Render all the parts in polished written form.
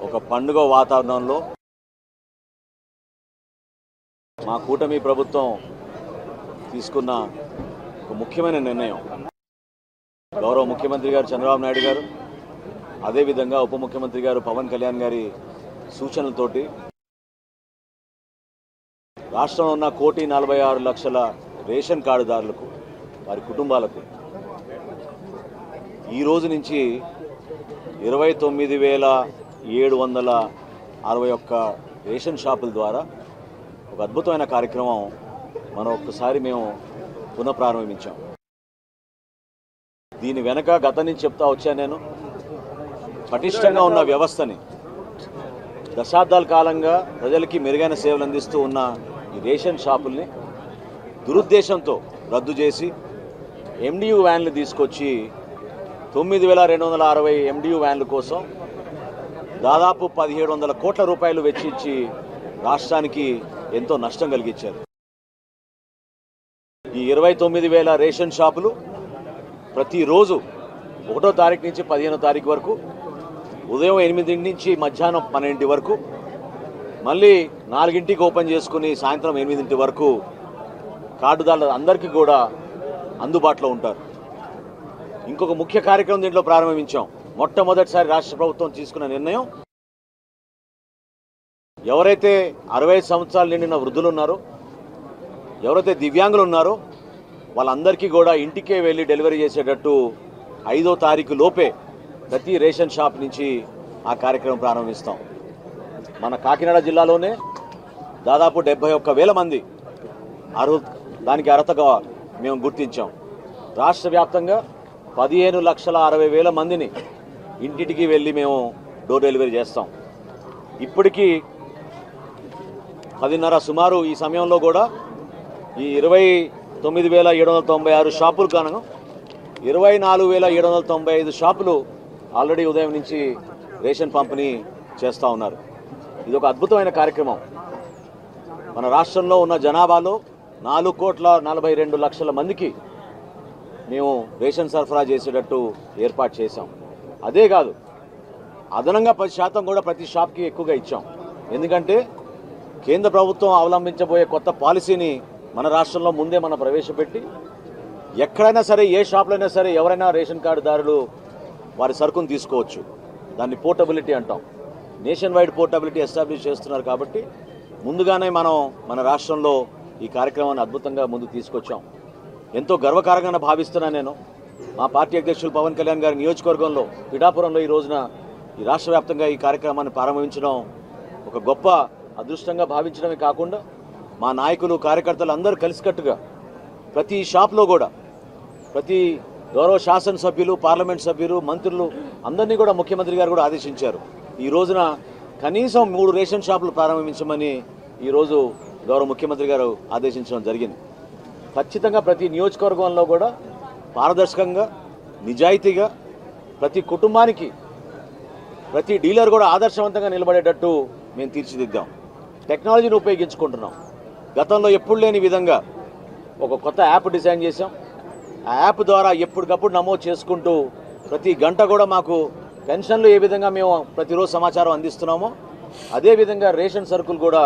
ఒక పండుగ వాతావరణంలో మా కూటమి ప్రభుత్వం తీసుకున్న ఒక ముఖ్యమైన నిర్ణయం గౌరవ ముఖ్యమంత్రి గారు చంద్రబాబు నాయుడు గారు అదేవిధంగా ఉప ముఖ్యమంత్రి గారు పవన్ కళ్యాణ్ గారి సూచనలతోటి రాష్ట్రంలో ఉన్న 1,46,00,000 రేషన్ కార్డుదారులకు వారి కుటుంబాలకు ఈ రోజు నుంచి 29,761 రేషన్ షాపుల ద్వారా ఒక అద్భుతమైన కార్యక్రమం మనం ఒక్కసారి మేము పునఃప్రారంభించాం. దీని వెనక గతం నుంచి చెప్తా వచ్చాను నేను. పటిష్టంగా ఉన్న వ్యవస్థని దశాబ్దాల కాలంగా ప్రజలకి మెరుగైన సేవలు అందిస్తూ ఉన్న ఈ రేషన్ షాపుల్ని దురుద్దేశంతో రద్దు చేసి ఎండియు వ్యాన్లు తీసుకొచ్చి 9,260 ఎండియు వ్యాన్ల కోసం దాదాపు 1,700 కోట్ల రూపాయలు వెచ్చించి రాష్ట్రానికి ఎంతో నష్టం కలిగించారు. ఈ 29,000 రేషన్ షాపులు ప్రతిరోజు 1వ తారీఖు నుంచి 15వ తారీఖు వరకు ఉదయం 8 నుంచి మధ్యాహ్నం 12 వరకు మళ్ళీ 4ంటికి ఓపెన్ చేసుకుని సాయంత్రం 8 వరకు కార్డుదారులు అందరికీ కూడా అందుబాటులో ఉంటారు. ఇంకొక ముఖ్య కార్యక్రమం దీంట్లో ప్రారంభించాం. మొట్టమొదటిసారి రాష్ట్ర ప్రభుత్వం తీసుకున్న నిర్ణయం, ఎవరైతే 65 సంవత్సరాలు నిండిన వృద్ధులు ఉన్నారో, ఎవరైతే దివ్యాంగులు ఉన్నారో వాళ్ళందరికీ కూడా ఇంటికే వెళ్ళి డెలివరీ చేసేటట్టు 5వ తారీఖు లోపే ప్రతి రేషన్ షాప్ నుంచి ఆ కార్యక్రమం ప్రారంభిస్తాం. మన కాకినాడ జిల్లాలోనే దాదాపు 71,000 మంది దానికి అర్హతగా మేము గుర్తించాం. రాష్ట్ర వ్యాప్తంగా 15,60,000 మందిని ఇంటింటికి వెళ్ళి మేము డోర్ డెలివరీ చేస్తాం. ఇప్పటికీ 10:30 సుమారు ఈ సమయంలో కూడా ఈ 29,796 షాపులు కాను 24,795 షాపులు ఆల్రెడీ ఉదయం నుంచి రేషన్ పంపిణీ చేస్తూ ఉన్నారు. ఇది ఒక అద్భుతమైన కార్యక్రమం. మన రాష్ట్రంలో ఉన్న జనాభాలో 4,42,00,000 మందికి మేము రేషన్ సరఫరా చేసేటట్టు ఏర్పాటు చేశాం. అదే కాదు, అదనంగా 10% కూడా ప్రతి షాప్కి ఎక్కువగా ఇచ్చాం. ఎందుకంటే కేంద్ర ప్రభుత్వం అవలంబించబోయే కొత్త పాలసీని మన రాష్ట్రంలో ముందే మనం ప్రవేశపెట్టి ఎక్కడైనా సరే, ఏ షాప్లో అయినా సరే ఎవరైనా రేషన్ కార్డుదారులు వారి సరుకును తీసుకోవచ్చు. దాన్ని పోర్టబిలిటీ అంటాం. నేషన్ వైడ్ పోర్టబిలిటీ ఎస్టాబ్లిష్ చేస్తున్నారు. కాబట్టి ముందుగానే మనం మన రాష్ట్రంలో ఈ కార్యక్రమాన్ని అద్భుతంగా ముందుకు తీసుకొచ్చాం. ఎంతో గర్వకారంగా భావిస్తున్నాను నేను. మా పార్టీ అధ్యక్షులు పవన్ కళ్యాణ్ గారి నియోజకవర్గంలో పిఠాపురంలో ఈ రోజున ఈ రాష్ట్ర వ్యాప్తంగా ఈ కార్యక్రమాన్ని ప్రారంభించడం ఒక గొప్ప అదృష్టంగా భావించడమే కాకుండా మా నాయకులు కార్యకర్తలు అందరూ కలిసికట్టుగా ప్రతి షాప్లో కూడా ప్రతి గౌరవ శాసనసభ్యులు, పార్లమెంట్ సభ్యులు, మంత్రులు అందరినీ కూడా ముఖ్యమంత్రి గారు కూడా ఆదేశించారు. ఈ రోజున కనీసం 3 రేషన్ షాపులు ప్రారంభించమని ఈరోజు గౌరవ ముఖ్యమంత్రి గారు ఆదేశించడం జరిగింది. ఖచ్చితంగా ప్రతి నియోజకవర్గంలో కూడా పారదర్శకంగా, నిజాయితీగా ప్రతి కుటుంబానికి ప్రతి డీలర్ కూడా ఆదర్శవంతంగా నిలబడేటట్టు మేము తీర్చిదిద్దాం. టెక్నాలజీని ఉపయోగించుకుంటున్నాం. గతంలో ఎప్పుడు లేని విధంగా ఒక కొత్త యాప్ డిజైన్ చేశాం. ఆ యాప్ ద్వారా ఎప్పటికప్పుడు నమోదు చేసుకుంటూ ప్రతి గంట కూడా మాకు పెన్షన్లు ఏ విధంగా మేము ప్రతిరోజు సమాచారం అందిస్తున్నామో అదేవిధంగా రేషన్ సరుకులు కూడా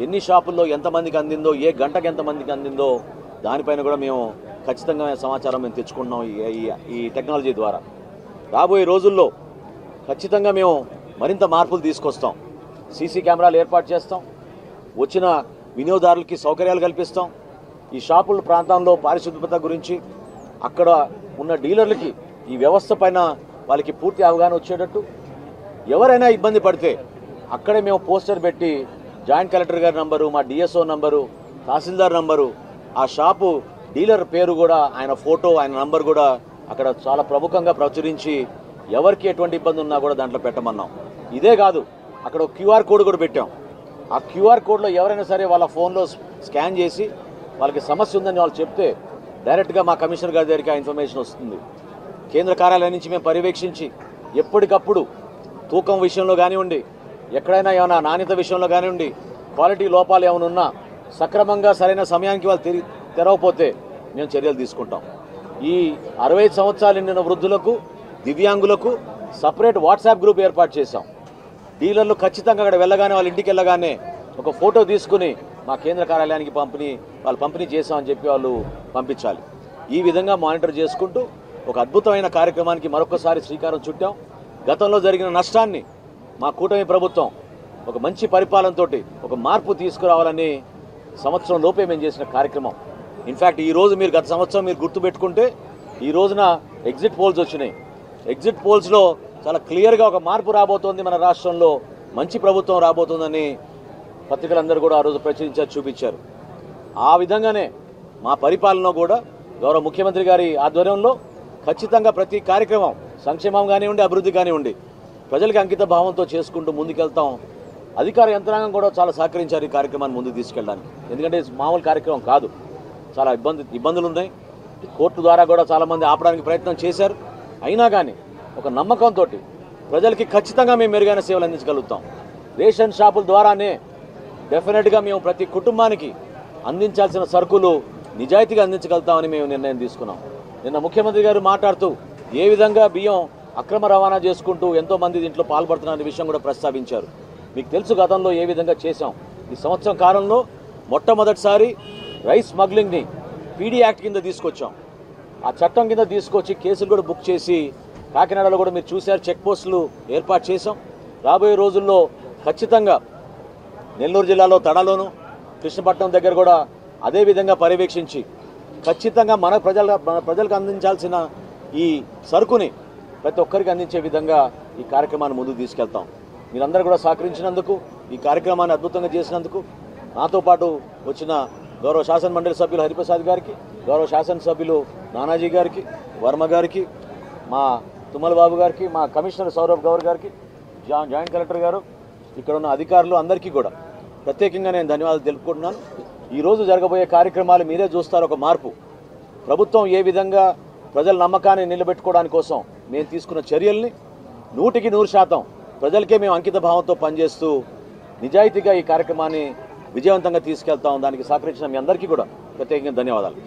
ఎన్ని షాపుల్లో ఎంతమందికి అందిందో, ఏ గంటకి ఎంతమందికి అందిందో దానిపైన కూడా మేము ఖచ్చితంగా సమాచారం మేము తెచ్చుకుంటున్నాం ఈ టెక్నాలజీ ద్వారా. రాబోయే రోజుల్లో ఖచ్చితంగా మేము మరింత మార్పులు తీసుకొస్తాం. సీసీ కెమెరాలు ఏర్పాటు చేస్తాం. వచ్చిన వినియోగదారులకి సౌకర్యాలు కల్పిస్తాం. ఈ షాపుల ప్రాంతంలో పారిశుభ్రత గురించి అక్కడ ఉన్న డీలర్లకి ఈ వ్యవస్థ పైన వాళ్ళకి పూర్తి అవగాహన వచ్చేటట్టు, ఎవరైనా ఇబ్బంది పడితే అక్కడే మేము పోస్టర్ పెట్టి జాయింట్ కలెక్టర్ గారి నంబరు, మా డిఎస్ఓ నంబరు, తహసీల్దార్ నంబరు, ఆ షాపు డీలర్ పేరు కూడా, ఆయన ఫోటో, ఆయన నంబర్ కూడా అక్కడ చాలా ప్రముఖంగా ప్రచురించి ఎవరికి ఎటువంటి ఇబ్బంది ఉన్నా కూడా దాంట్లో పెట్టమన్నాం. ఇదే కాదు, అక్కడ ఒక క్యూఆర్ కోడ్ కూడా పెట్టాం. ఆ క్యూఆర్ కోడ్లో ఎవరైనా సరే వాళ్ళ ఫోన్లో స్కాన్ చేసి వాళ్ళకి సమస్య ఉందని వాళ్ళు చెప్తే డైరెక్ట్గా మా కమిషనర్ గారి దగ్గరికి ఆ ఇన్ఫర్మేషన్ వస్తుంది. కేంద్ర కార్యాలయం నుంచి మేము పర్యవేక్షించి ఎప్పటికప్పుడు తూకం విషయంలో కానివ్వండి, ఎక్కడైనా ఏమైనా నాణ్యత విషయంలో కానివ్వండి, క్వాలిటీ లోపాలు ఏమైనా ఉన్నా సక్రమంగా సరైన సమయానికి వాళ్ళు తెరవకపోతే మేము చర్యలు తీసుకుంటాం. ఈ 65 సంవత్సరాలు నిండిన వృద్ధులకు, దివ్యాంగులకు సపరేట్ వాట్సాప్ గ్రూప్ ఏర్పాటు చేశాం. డీలర్లు ఖచ్చితంగా అక్కడ వెళ్ళగానే వాళ్ళ ఇంటికి వెళ్ళగానే ఒక ఫోటో తీసుకుని మా కేంద్ర కార్యాలయానికి వాళ్ళు పంపిణీ చేశామని చెప్పి వాళ్ళు పంపించాలి. ఈ విధంగా మానిటర్ చేసుకుంటూ ఒక అద్భుతమైన కార్యక్రమానికి మరొకసారి శ్రీకారం చుట్టాం. గతంలో జరిగిన నష్టాన్ని మా కూటమి ప్రభుత్వం ఒక మంచి పరిపాలనతో ఒక మార్పు తీసుకురావాలని సంవత్సరం లోపే మేము చేసిన కార్యక్రమం. ఇన్ఫ్యాక్ట్ ఈరోజు మీరు గత సంవత్సరం మీరు గుర్తుపెట్టుకుంటే ఈ రోజున ఎగ్జిట్ పోల్స్ వచ్చినాయి. ఎగ్జిట్ పోల్స్లో చాలా క్లియర్గా ఒక మార్పు రాబోతోంది, మన రాష్ట్రంలో మంచి ప్రభుత్వం రాబోతుందని పత్రికలందరూ కూడా ఆ రోజు ప్రచురించారు, చూపించారు. ఆ విధంగానే మా పరిపాలన కూడా గౌరవ ముఖ్యమంత్రి గారి ఆధ్వర్యంలో ఖచ్చితంగా ప్రతి కార్యక్రమం సంక్షేమం కానివ్వండి, అభివృద్ధి కానివ్వండి, ప్రజలకు అంకిత భావంతో చేసుకుంటూ ముందుకెళ్తాం. అధికార యంత్రాంగం కూడా చాలా సహకరించారు ఈ కార్యక్రమాన్ని ముందుకు తీసుకెళ్ళడానికి. ఎందుకంటే మామూలు కార్యక్రమం కాదు, చాలా ఇబ్బందులు ఉన్నాయి. కోర్టు ద్వారా కూడా చాలామంది ఆపడానికి ప్రయత్నం చేశారు. అయినా కానీ ఒక నమ్మకంతో ప్రజలకి ఖచ్చితంగా మేము మెరుగైన సేవలు అందించగలుగుతాం. రేషన్ షాపుల ద్వారానే డెఫినెట్గా మేము ప్రతి కుటుంబానికి అందించాల్సిన సరుకులు నిజాయితీగా అందించగలుగుతామని మేము నిర్ణయం తీసుకున్నాం. నిన్న ముఖ్యమంత్రి గారు మాట్లాడుతూ ఏ విధంగా బియ్యం అక్రమ రవాణా చేసుకుంటూ ఎంతోమంది దీంట్లో పాల్పడుతున్న విషయం కూడా ప్రస్తావించారు. మీకు తెలుసు గతంలో ఏ విధంగా చేశాం. ఈ సంవత్సరం కాలంలో మొట్టమొదటిసారి రైస్ స్మగ్లింగ్ని పీడీ యాక్ట్ కింద తీసుకొచ్చాం. ఆ చట్టం కింద తీసుకొచ్చి కేసులు కూడా బుక్ చేసి కాకినాడలో కూడా మీరు చూశారు, చెక్ పోస్టులు ఏర్పాటు చేశాం. రాబోయే రోజుల్లో ఖచ్చితంగా నెల్లూరు జిల్లాలో తడలోను, కృష్ణపట్నం దగ్గర కూడా అదే విధంగా పర్యవేక్షించి ఖచ్చితంగా మన ప్రజలకు అందించాల్సిన ఈ సరుకుని ప్రతి ఒక్కరికి అందించే విధంగా ఈ కార్యక్రమాన్ని ముందుకు తీసుకెళ్తాం. మీరందరూ కూడా సహకరించినందుకు, ఈ కార్యక్రమాన్ని అద్భుతంగా చేసినందుకు, నాతో పాటు వచ్చిన గౌరవ శాసన మండలి సభ్యులు హరిప్రసాద్ గారికి, గౌరవ శాసనసభ్యులు నానాజీ గారికి, వర్మ గారికి, మా తుమ్మల బాబు గారికి, మా కమిషనర్ సౌరభ్ గౌర్ గారికి, జాయింట్ కలెక్టర్ గారు, ఇక్కడ ఉన్న అధికారులు అందరికీ కూడా ప్రత్యేకంగా నేను ధన్యవాదాలు తెలుపుకుంటున్నాను. ఈరోజు జరగబోయే కార్యక్రమాలు మీరే చూస్తారు. ఒక మార్పు, ప్రభుత్వం ఏ విధంగా ప్రజల నమ్మకాన్ని నిలబెట్టుకోవడానికి కోసం మేము తీసుకున్న చర్యల్ని 100% ప్రజలకే మేము అంకిత భావంతో పనిచేస్తూ నిజాయితీగా ఈ కార్యక్రమాన్ని విజయవంతంగా తీసుకెళ్తాం. దానికి సహకరించిన మీ అందరికీ కూడా ప్రత్యేకంగా ధన్యవాదాలు.